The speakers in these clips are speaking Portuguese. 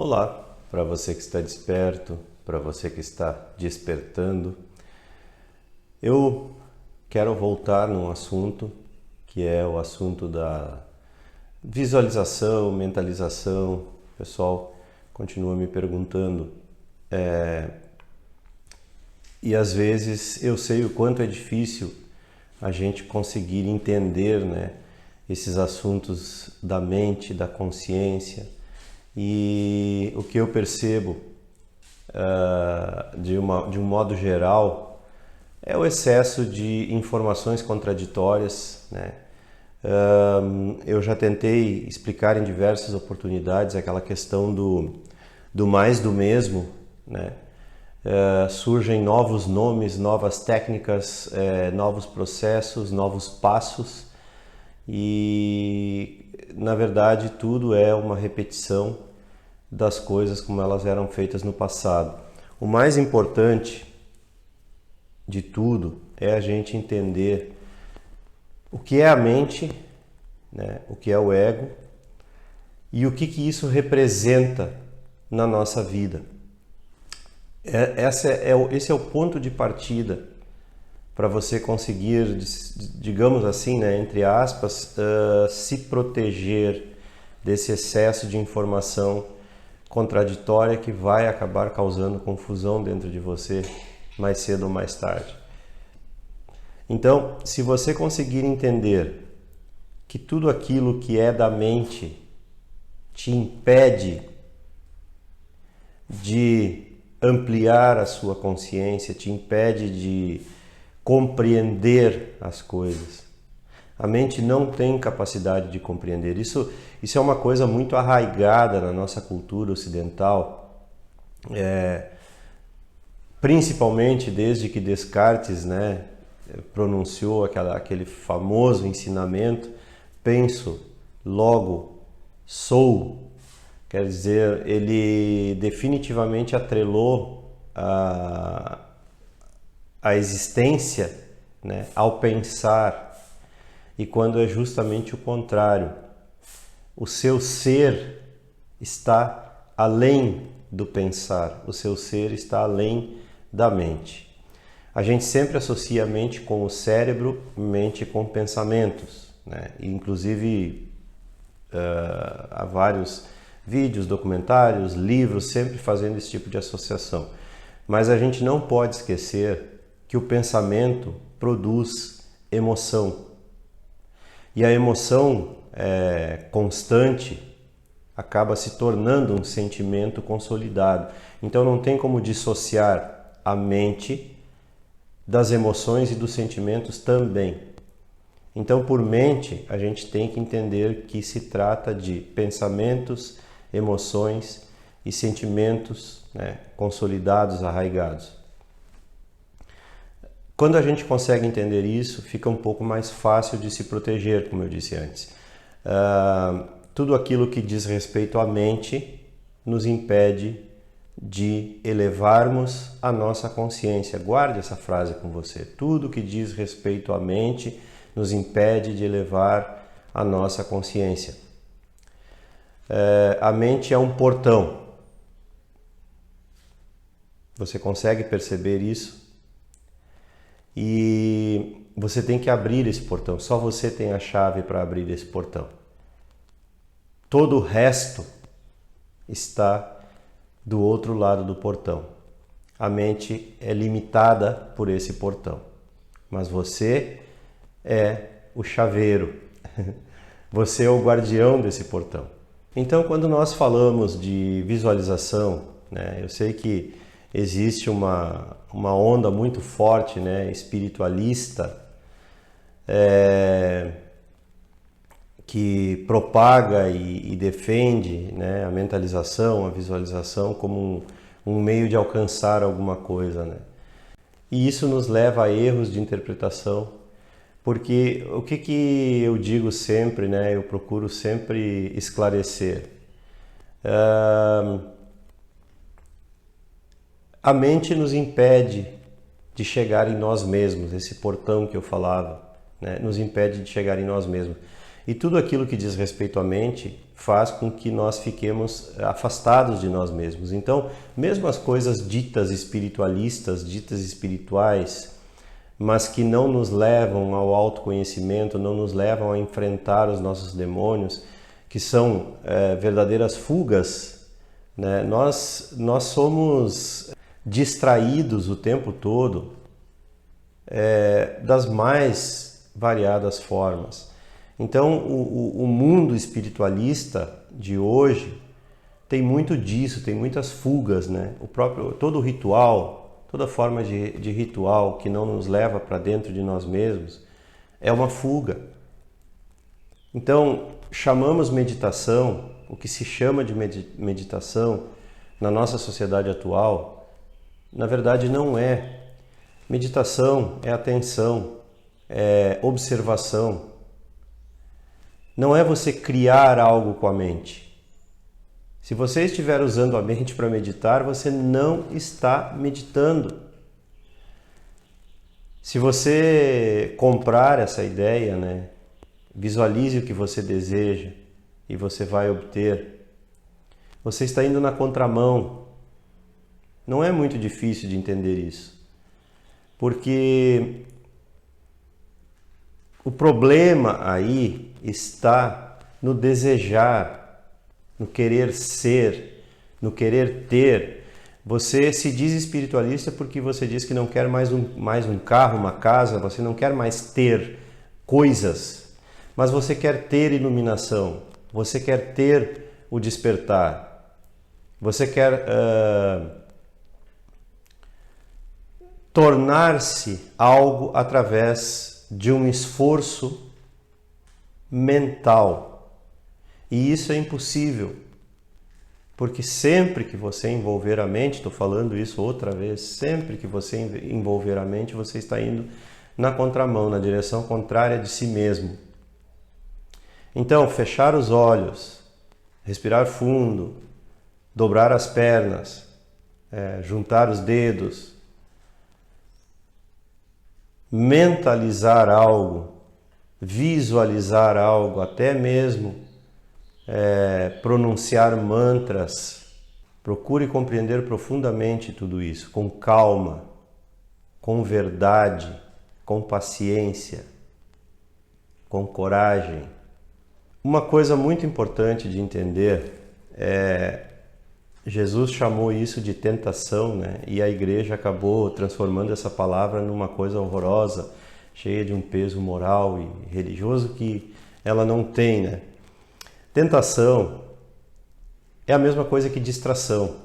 Olá, para você que está desperto, para você que está despertando. Eu quero voltar num assunto que é o assunto da visualização, mentalização. O pessoal continua me perguntando e às vezes eu sei o quanto é difícil a gente conseguir entender, esses assuntos da mente, da consciência. E o que eu percebo de um modo geral é o excesso de informações contraditórias, eu já tentei explicar em diversas oportunidades aquela questão do mais do mesmo, surgem novos nomes, novas técnicas, novos processos, novos passos e, na verdade, tudo é uma repetição das coisas como elas eram feitas no passado. O mais importante de tudo é a gente entender o que é a mente, o que é o ego e o que isso representa na nossa vida. Esse é o ponto de partida para você conseguir, digamos assim, entre aspas, se proteger desse excesso de informação contraditória que vai acabar causando confusão dentro de você mais cedo ou mais tarde. Então, se você conseguir entender que tudo aquilo que é da mente te impede de ampliar a sua consciência, te impede de compreender as coisas. A mente não tem capacidade de compreender. Isso é uma coisa muito arraigada na nossa cultura ocidental, principalmente desde que Descartes pronunciou aquele famoso ensinamento: penso, logo sou. Quer dizer, ele definitivamente atrelou a existência ao pensar. E quando é justamente o contrário, o seu ser está além do pensar, o seu ser está além da mente. A gente sempre associa a mente com o cérebro, mente com pensamentos, E, inclusive, há vários vídeos, documentários, livros sempre fazendo esse tipo de associação. Mas a gente não pode esquecer que o pensamento produz emoção. E a emoção constante acaba se tornando um sentimento consolidado. Então não tem como dissociar a mente das emoções e dos sentimentos também. Então, por mente, a gente tem que entender que se trata de pensamentos, emoções e sentimentos consolidados, arraigados. Quando a gente consegue entender isso, fica um pouco mais fácil de se proteger, como eu disse antes. Tudo aquilo que diz respeito à mente nos impede de elevarmos a nossa consciência. Guarde essa frase com você. Tudo que diz respeito à mente nos impede de elevar a nossa consciência. A mente é um portão. Você consegue perceber isso? E você tem que abrir esse portão. Só você tem a chave para abrir esse portão. Todo o resto está do outro lado do portão. A mente é limitada por esse portão. Mas você é o chaveiro. Você é o guardião desse portão. Então, quando nós falamos de visualização, eu sei que existe uma onda muito forte, espiritualista, que propaga e defende a mentalização, a visualização como um meio de alcançar alguma coisa. E isso nos leva a erros de interpretação, porque o que eu digo sempre, eu procuro sempre esclarecer. A mente nos impede de chegar em nós mesmos, esse portão que eu falava, nos impede de chegar em nós mesmos. E tudo aquilo que diz respeito à mente faz com que nós fiquemos afastados de nós mesmos. Então, mesmo as coisas ditas espiritualistas, ditas espirituais, mas que não nos levam ao autoconhecimento, não nos levam a enfrentar os nossos demônios, que são verdadeiras fugas, né? Nós somos distraídos o tempo todo das mais variadas formas. Então, o mundo espiritualista de hoje tem muito disso, tem muitas fugas, né? Todo ritual, toda forma de ritual que não nos leva para dentro de nós mesmos é uma fuga. Então, chamamos meditação, o que se chama de meditação na nossa sociedade atual, na verdade não é. Meditação é atenção, é observação. Não é você criar algo com a mente. Se você estiver usando a mente para meditar, você não está meditando. Se você comprar essa ideia, né, visualize o que você deseja e você vai obter, você está indo na contramão. Não é muito difícil de entender isso. Porque o problema aí está no desejar, no querer ser, no querer ter. Você se diz espiritualista porque você diz que não quer mais um carro, uma casa, você não quer mais ter coisas, mas você quer ter iluminação, você quer ter o despertar, você quer tornar-se algo através de um esforço mental. E isso é impossível, porque sempre que você envolver a mente, estou falando isso outra vez, sempre que você envolver a mente, você está indo na contramão, na direção contrária de si mesmo. Então, fechar os olhos, respirar fundo, dobrar as pernas, juntar os dedos, mentalizar algo, visualizar algo, até mesmo pronunciar mantras. Procure compreender profundamente tudo isso, com calma, com verdade, com paciência, com coragem. Uma coisa muito importante de entender Jesus chamou isso de tentação, né? E a igreja acabou transformando essa palavra numa coisa horrorosa, cheia de um peso moral e religioso que ela não tem, né? Tentação é a mesma coisa que distração.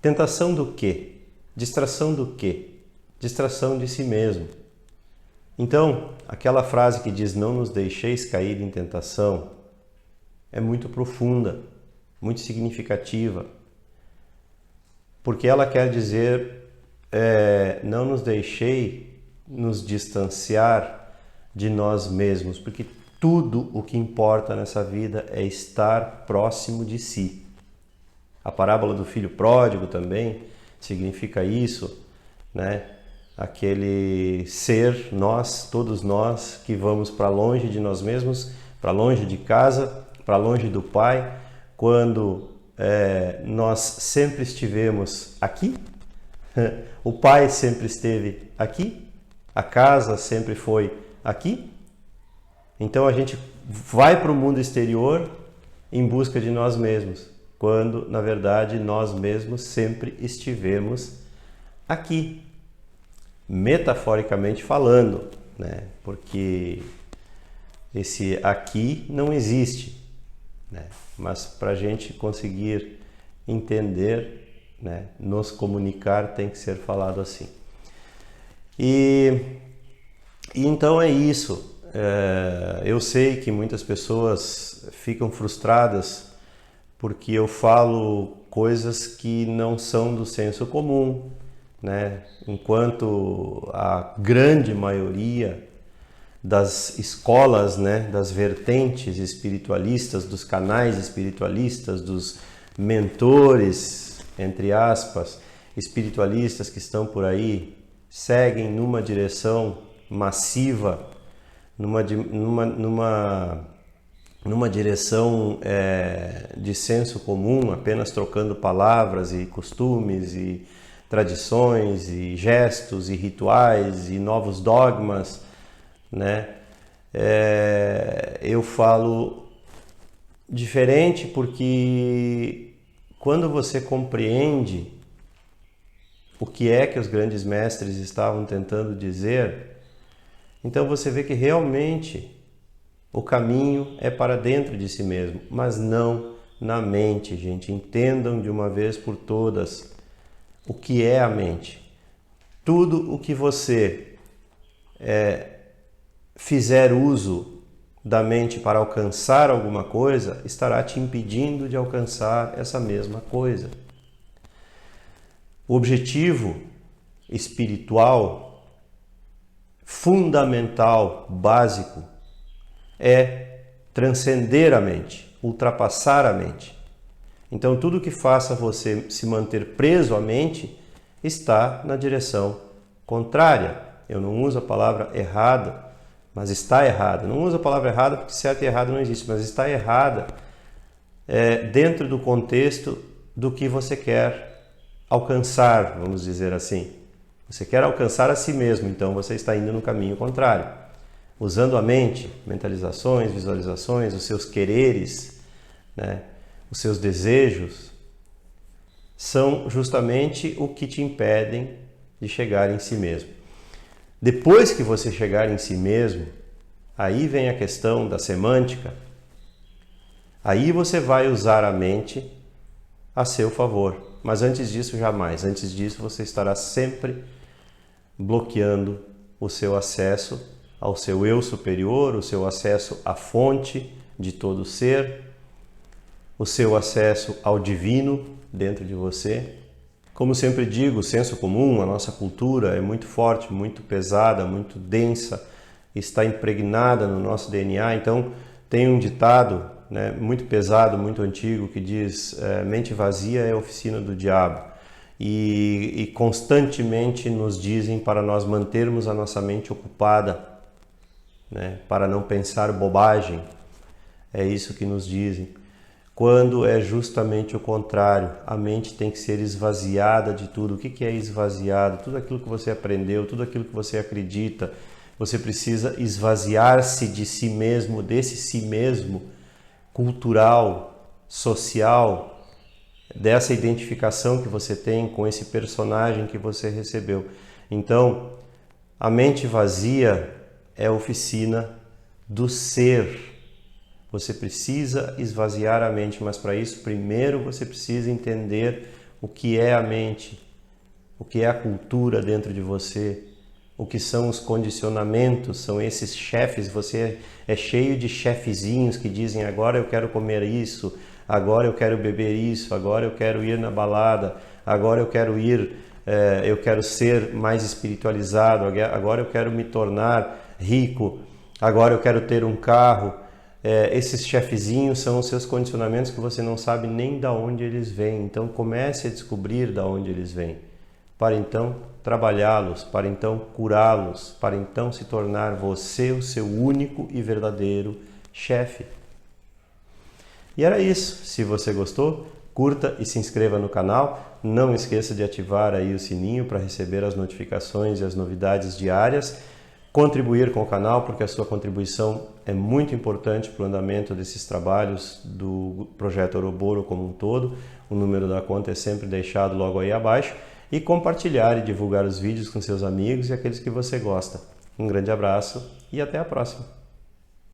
Tentação do quê? Distração do quê? Distração de si mesmo. Então, aquela frase que diz não nos deixeis cair em tentação é muito profunda, muito significativa, porque ela quer dizer não nos deixei nos distanciar de nós mesmos, porque tudo o que importa nessa vida é estar próximo de si. A parábola do filho pródigo também significa isso, né? Aquele ser, nós, todos nós, que vamos para longe de nós mesmos, para longe de casa, para longe do Pai, quando nós sempre estivemos aqui, o Pai sempre esteve aqui, a casa sempre foi aqui. Então a gente vai para o mundo exterior em busca de nós mesmos, quando na verdade nós mesmos sempre estivemos aqui, metaforicamente falando, né? Porque esse aqui não existe, né? Mas para a gente conseguir entender, né, nos comunicar, tem que ser falado assim. E então é isso. Eu sei que muitas pessoas ficam frustradas porque eu falo coisas que não são do senso comum, né? Enquanto a grande maioria das escolas, né, das vertentes espiritualistas, dos canais espiritualistas, dos mentores, entre aspas, espiritualistas que estão por aí, seguem numa direção massiva numa direção de senso comum, apenas trocando palavras e costumes e tradições e gestos e rituais e novos dogmas, né? Eu falo diferente porque quando você compreende o que é que os grandes mestres estavam tentando dizer, então você vê que realmente o caminho é para dentro de si mesmo, mas não na mente, gente. Entendam de uma vez por todas o que é a mente. Tudo o que você fizer uso da mente para alcançar alguma coisa, estará te impedindo de alcançar essa mesma coisa. O objetivo espiritual, fundamental, básico, é transcender a mente, ultrapassar a mente. Então, tudo que faça você se manter preso à mente está na direção contrária. Eu não uso a palavra errada, mas está errada. Não uso a palavra errada porque certo e errado não existe, mas está errada dentro do contexto do que você quer alcançar, vamos dizer assim. Você quer alcançar a si mesmo, então você está indo no caminho contrário. Usando a mente, mentalizações, visualizações, os seus quereres, né, os seus desejos, são justamente o que te impedem de chegar em si mesmo. Depois que você chegar em si mesmo, aí vem a questão da semântica. Aí você vai usar a mente a seu favor. Mas antes disso, jamais. Antes disso, você estará sempre bloqueando o seu acesso ao seu eu superior, o seu acesso à fonte de todo ser, o seu acesso ao divino dentro de você. Como sempre digo, o senso comum, a nossa cultura é muito forte, muito pesada, muito densa, está impregnada no nosso DNA. Então, tem um ditado, né, muito pesado, muito antigo, que diz: mente vazia é a oficina do diabo. E constantemente nos dizem para nós mantermos a nossa mente ocupada, né, para não pensar bobagem. É isso que nos dizem. Quando é justamente o contrário, a mente tem que ser esvaziada de tudo. O que é esvaziado? Tudo aquilo que você aprendeu, tudo aquilo que você acredita. Você precisa esvaziar-se de si mesmo, desse si mesmo cultural, social, dessa identificação que você tem com esse personagem que você recebeu. Então, a mente vazia é a oficina do ser. Você precisa esvaziar a mente, mas para isso, primeiro você precisa entender o que é a mente, o que é a cultura dentro de você, o que são os condicionamentos, são esses chefes. Você é cheio de chefezinhos que dizem: agora eu quero comer isso, agora eu quero beber isso, agora eu quero ir na balada, agora eu quero eu quero ser mais espiritualizado, agora eu quero me tornar rico, agora eu quero ter um carro. Esses chefezinhos são os seus condicionamentos que você não sabe nem de onde eles vêm. Então comece a descobrir de onde eles vêm, para então trabalhá-los, para então curá-los, para então se tornar você o seu único e verdadeiro chefe. E era isso. Se você gostou, curta e se inscreva no canal. Não esqueça de ativar aí o sininho para receber as notificações e as novidades diárias. Contribuir com o canal, porque a sua contribuição é muito importante para o andamento desses trabalhos do projeto Ouroboro como um todo. O número da conta é sempre deixado logo aí abaixo. E compartilhar e divulgar os vídeos com seus amigos e aqueles que você gosta. Um grande abraço e até a próxima!